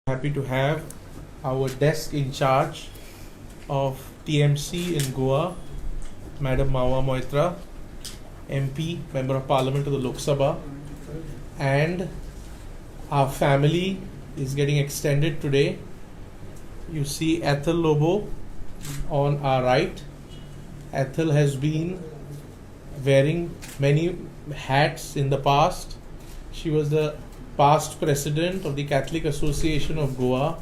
Happy to have our desk in charge of TMC in Goa, Madam Mawa Moitra, MP, Member of Parliament of the Lok Sabha, and our family is getting extended today. You see Ethel Lobo on our right. Ethel has been wearing many hats in the past. She was the past president of the Catholic Association of Goa.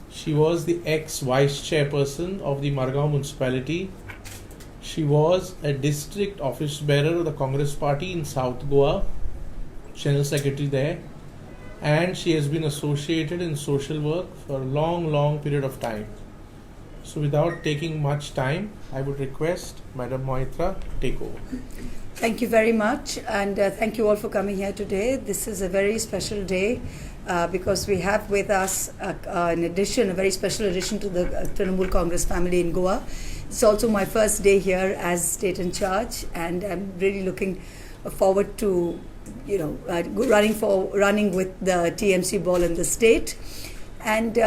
She was the ex-vice chairperson of the Margao municipality. She was a district office bearer of the Congress party in South Goa, general secretary there, and she has been associated in social work for a long period of time. So without taking much time, I would request Madam Moitra to take over. Thank you very much, and thank you all for coming here today. This is a very special day because we have with us, in addition, a very special addition to the Trinamool Congress family in Goa. It's also my first day here as state in charge, and I'm really looking forward to, running with the TMC ball in the state. And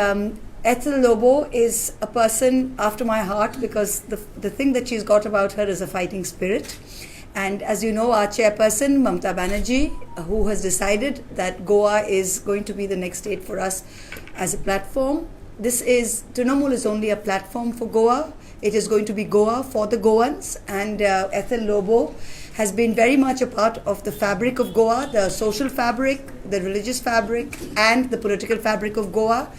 Ethel Lobo is a person after my heart because the thing that she's got about her is a fighting spirit. And as you know, our chairperson, Mamta Banerjee, who has decided that Goa is going to be the next state for us as a platform. Trinamool is only a platform for Goa. It is going to be Goa for the Goans. And Ethel Lobo has been very much a part of the fabric of Goa, the social fabric, the religious fabric, and the political fabric of Goa.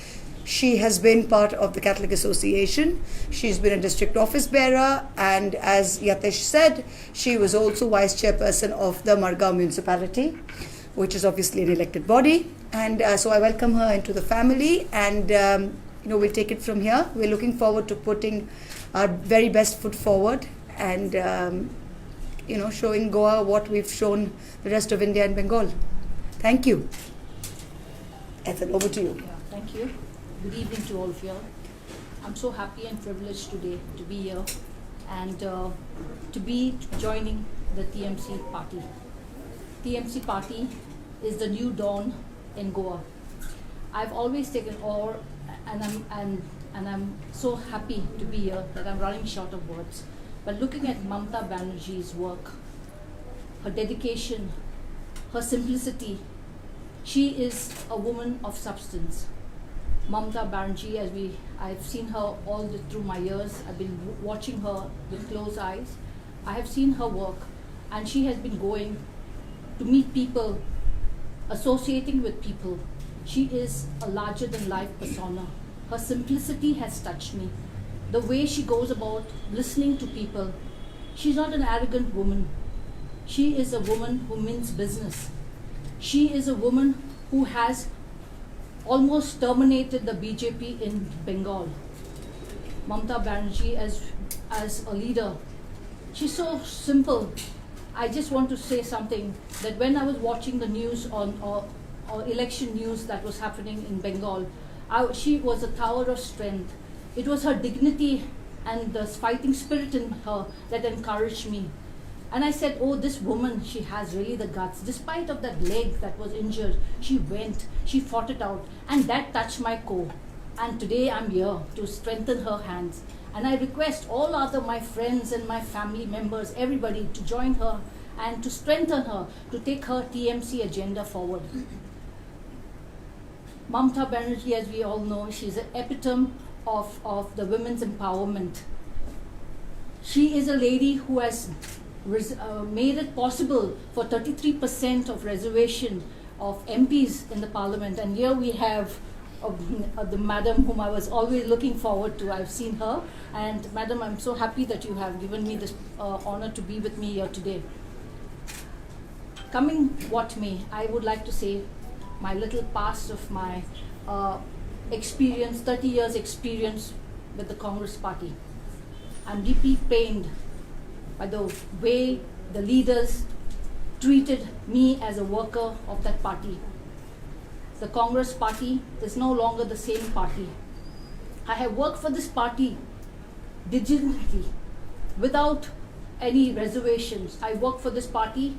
She has been part of the Catholic Association. She's been a district office bearer, and as Yatesh said, she was also vice chairperson of the Margao municipality, which is obviously an elected body. And so I welcome her into the family, and we'll take it from here. We're looking forward to putting our very best foot forward and showing Goa what we've shown the rest of India and Bengal. Thank you. Ethel, over to you. Yeah, thank you. Good evening to all of you. I'm so happy and privileged today to be here and to be joining the TMC party. TMC party is the new dawn in Goa. I've always taken awe, and I'm so happy to be here that I'm running short of words. But looking at Mamta Banerjee's work, her dedication, her simplicity, she is a woman of substance. Mamta Banerjee, I've seen her through my years. I've been watching her with close eyes. I have seen her work, and she has been going to meet people, associating with people. She is a larger-than-life persona. Her simplicity has touched me. The way she goes about listening to people. She's not an arrogant woman. She is a woman who means business. She is a woman who has almost terminated the BJP in Bengal. Mamta Banerjee as a leader, she's so simple. I just want to say something, that when I was watching the news or election news that was happening in Bengal, she was a tower of strength. It was her dignity and the fighting spirit in her that encouraged me. And I said, oh, this woman, she has really the guts. Despite of that leg that was injured, she went, she fought it out. And that touched my core. And today I'm here to strengthen her hands. And I request all other my friends and my family members, everybody, to join her and to strengthen her, to take her TMC agenda forward. Mamta Banerjee, as we all know, she's an epitome of the women's empowerment. She is a lady who has made it possible for 33% of reservation of MPs in the parliament. And here we have the madam whom I was always looking forward to. I've seen her, and madam, I'm so happy that you have given me this honor to be with me here today. Coming what may, I would like to say my little past of my experience, 30 years experience with the Congress party. I'm deeply pained by the way the leaders treated me as a worker of that party. The Congress party is no longer the same party. I have worked for this party diligently, without any reservations. I work for this party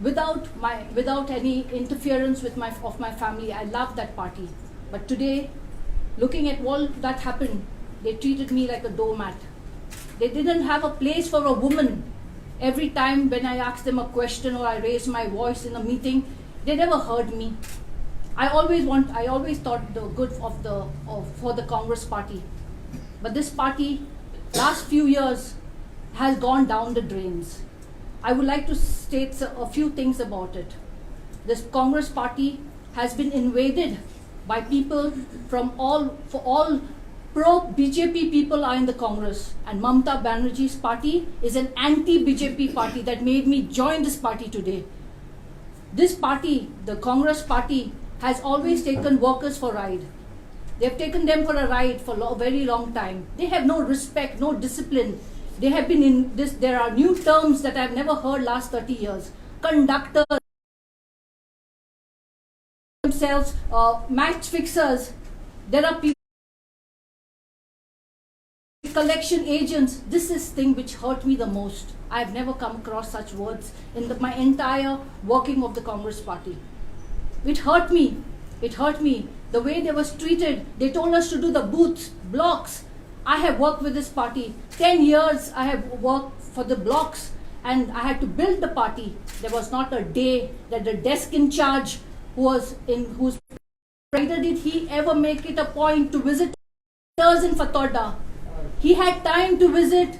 without any interference with my family. I love that party. But today, looking at all that happened, they treated me like a doormat. They didn't have a place for a woman. Every time when I asked them a question or I raised my voice in a meeting, they never heard me. I always thought the good for the Congress party. But this party, last few years, has gone down the drains. I would like to state a few things about it. This Congress party has been invaded by people from all pro-BJP people are in the Congress, and Mamata Banerjee's party is an anti-BJP party that made me join this party today. This party, the Congress party, has always taken workers for a ride. They've taken them for a ride for a very long time. They have no respect, no discipline. They have been in this, there are new terms that I've never heard last 30 years. Conductors, themselves, match fixers. There are people, collection agents. This is thing which hurt me the most. I've never come across such words in my entire working of the Congress party. It hurt me. It hurt me. The way they was treated. They told us to do the booths, blocks. I have worked with this party. 10 years I have worked for the blocks and I had to build the party. There was not a day that the desk in charge whose neither did he ever make it a point to visit leaders in Fatorda. He had time to visit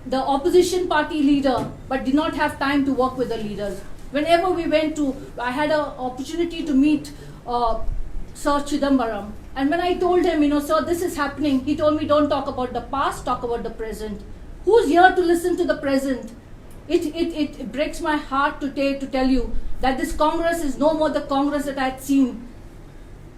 the opposition party leader but did not have time to work with the leaders. Whenever we went to, I had an opportunity to meet Sir Chidambaram. And when I told him, sir, this is happening, he told me, don't talk about the past, talk about the present. Who's here to listen to the present? It breaks my heart to tell you that this Congress is no more the Congress that I had seen.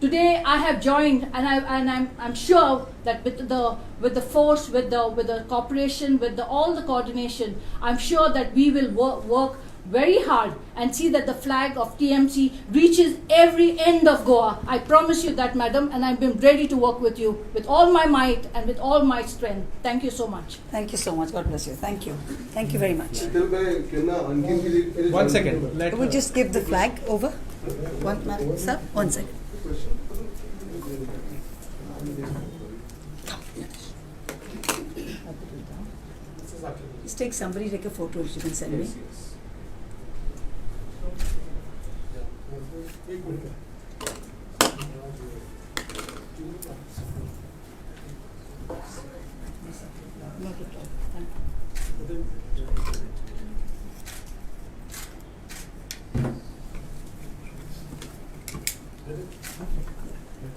Today I have joined, and I'm sure that with the force, with the cooperation, with all the coordination, I'm sure that we will work very hard and see that the flag of TMC reaches every end of Goa. I promise you that, madam, and I've been ready to work with you with all my might and with all my strength. Thank you so much. Thank you so much. God bless you. Thank you. Thank you very much. 1 second. Can we just give the flag over? Sir, 1 second. Just take a photo which you can send me. Not at all. Thank you.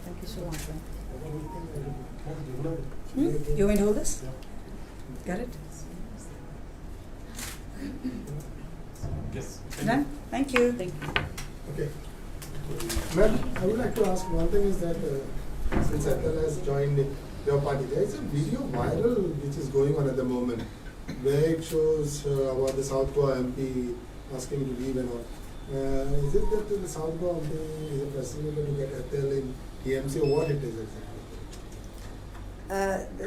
Thank you so much. You want to hold this? Got it? Yes. Done? Thank you. Thank you. Okay. Ma'am, I would like to ask one thing is that since Atal has joined your party, there is a video viral which is going on at the moment where it shows about the South Goa MP asking to leave and all. Is it that the South Goa MP is a facilitator to get Atal in TMC or what it is exactly?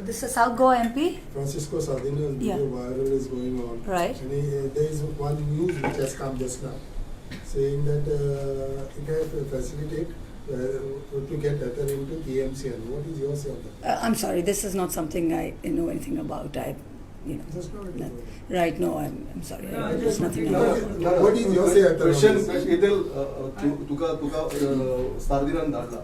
This is South Goa MP? Francisco Sardina's video viral is going on. Right. And there is one news which has come just now saying that it has facilitated to get Atal into TMC. And what is your say on that? I'm sorry, this is not something I know anything about. Just now it is going. Right, no, I'm sorry. There's nothing about it. What is your say Atal? Question तुका Sardinan धाडला.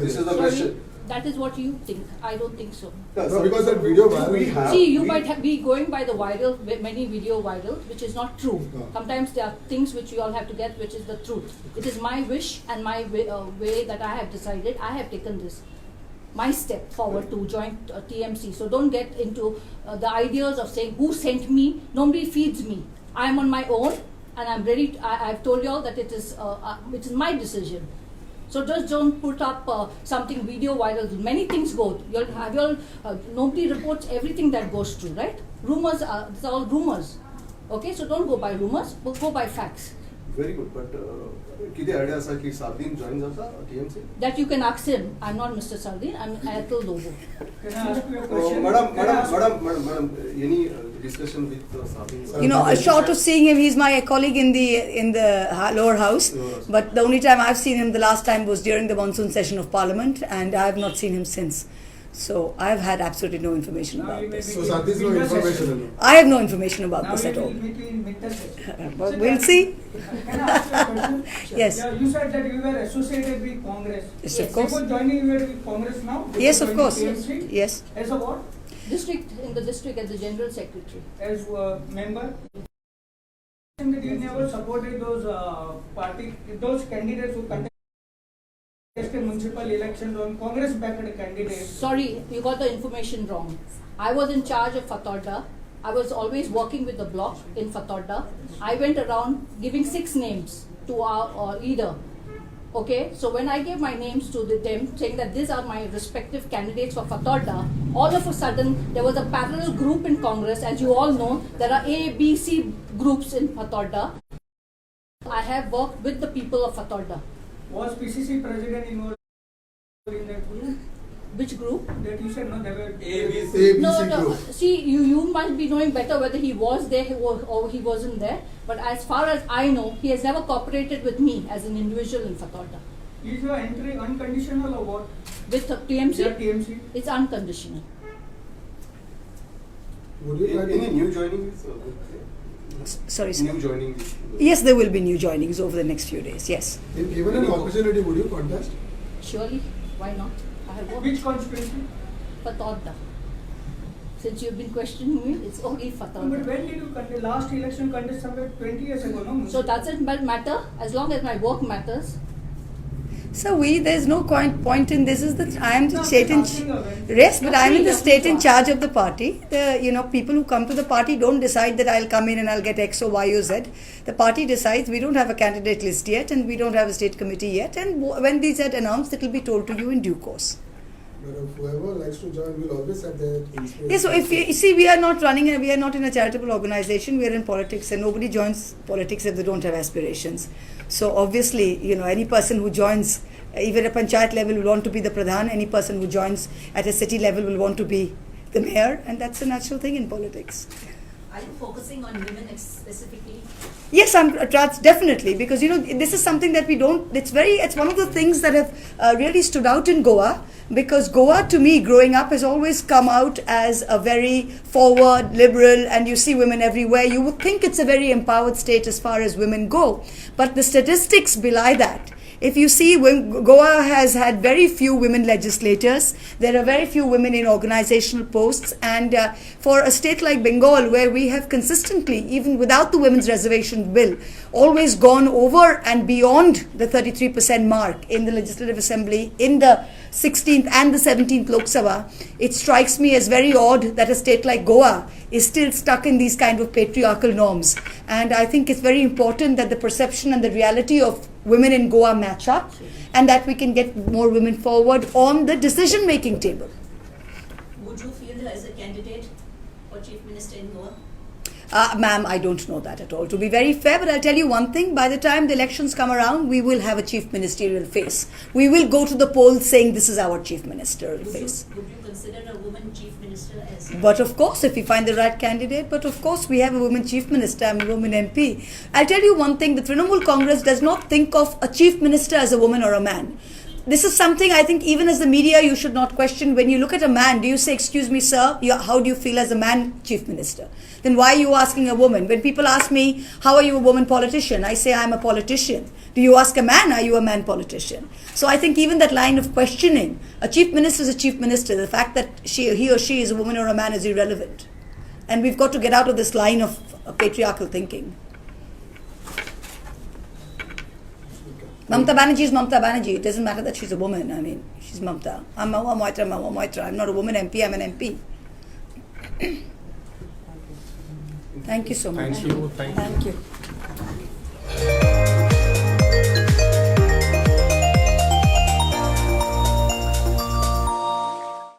This is the question. That is what you think. I don't think so. No, because that video viral. See, you might be going by the viral, many video virals, which is not true. No. Sometimes there are things which you all have to get, which is the truth. It is my wish and my way that I have decided. I have taken this, my step forward to join TMC. So don't get into the ideas of saying who sent me. Nobody feeds me. I am on my own, and I'm ready. I've told you all that it is my decision. So just don't put up something video viral. Many things go. Nobody reports everything that goes through, right? Rumors, it's all rumors. Okay, so don't go by rumors, but go by facts. Very good, but किती idea असा की सादीन join जाता TMC? That you can ask him. I'm not Mr. Sardin, I'm Atul Lobo. Can I ask you a question? Madam, any discussion with Sadin? You know, short of seeing him, he's my colleague in the lower house. But the only time I've seen him the last time was during the monsoon session of Parliament, and I have not seen him since. So I've had absolutely no information Now about you may this. be So in Sadh's no winter information. session. in it. I have no information about Now this you at all. will meet in winter session. But So we'll can- see. Can I ask you a question? Yes. Yeah, you said that you were associated with Congress. Yes, Yes. of course. Before joining, you were with Congress now? Yes, Before of course. joining TMC? Yes. As a what? In the district as the general secretary. As a member? That you never supported those those candidates who contested municipal elections on Congress-backed candidates. Sorry, you got the information wrong. I was in charge of Fatorda. I was always working with the bloc in Fatorda. I went around giving 6 names to our leader. Okay, so when I gave my names to them, saying that these are my respective candidates for Fatorda, all of a sudden there was a parallel group in Congress. As you all know, there are A, B, C groups in Fatorda. I have worked with the people of Fatorda. Was PCC president involved in that group? Which group? That you said no, there were ABC No. group. See, you must be knowing better whether he was there or he wasn't there. But as far as I know, he has never cooperated with me as an individual in Fatorda. Is your entry unconditional or what? With the TMC, Yeah, TMC. it's unconditional. Would you like Any new joinings? Sorry, sir. New joinings? Yes, there will be new joinings over the next few days. Yes. if given an opportunity, would you contest? Surely, why not? I have worked Which constituency? Fatorda. Since you've been questioning me, it's only No, but Fatorda. when did you contest? Last election contest somewhere 20 years ago, no? So doesn't matter as long as my work matters. So there's no point in this. Is that I am the No, state in asking you when- yes, but I'm in the You're free state to in ask. charge of the party. People who come to the party don't decide that I'll come in and I'll get X or Y or Z. The party decides. We don't have a candidate list yet, and we don't have a state committee yet. And when these are announced, it will be told to you in due course. But if whoever likes to join will always have that inspiration. Yes, so if you see, we are not in a charitable organization. We are in politics, and nobody joins politics if they don't have aspirations. So obviously, any person who joins, even at panchayat level, will want to be the pradhan. Any person who joins at a city level will want to be the mayor, and that's a natural thing in politics. Are you focusing on women specifically? Yes, that's definitely, because this is something that we don't. It's one of the things that have really stood out in Goa, because Goa, to me, growing up, has always come out as a very forward, liberal, and you see women everywhere. You would think it's a very empowered state as far as women go, but the statistics belie that. If you see, Goa has had very few women legislators. There are very few women in organizational posts. And for a state like Bengal, where we have consistently, even without the women's reservation bill, always gone over and beyond the 33% mark in the Legislative Assembly, in the 16th and the 17th Lok Sabha, it strikes me as very odd that a state like Goa is still stuck in these kind of patriarchal norms. And I think it's very important that the perception and the reality of women in Goa match up, and that we can get more women forward on the decision-making table. Would you field her as a candidate for Chief Minister in Goa? Ma'am, I don't know that at all. To be very fair, but I'll tell you one thing. By the time the elections come around, we will have a chief ministerial face. We will go to the polls saying this is our chief ministerial face. Would you consider a woman Chief Minister as But of course, if we find the right candidate, but of course we have a woman chief minister, I'm a woman MP. I'll tell you one thing, the Trinamool Congress does not think of a chief minister as a woman or a man. This is something I think even as the media you should not question. When you look at a man, do you say, excuse me sir, how do you feel as a man chief minister? Then why are you asking a woman? When people ask me, how are you a woman politician? I say, I'm a politician. Do you ask a man, are you a man politician? So I think even that line of questioning, a chief minister is a chief minister. The fact that he or she is a woman or a man is irrelevant. And we've got to get out of this line of patriarchal thinking. Mamata Banerjee is Mamata Banerjee. It doesn't matter that she's a woman. I mean, she's Mamata. I'm Mahua Moitra. I'm not a woman MP, I'm an MP. Thank you so much. Thank you. Thank you.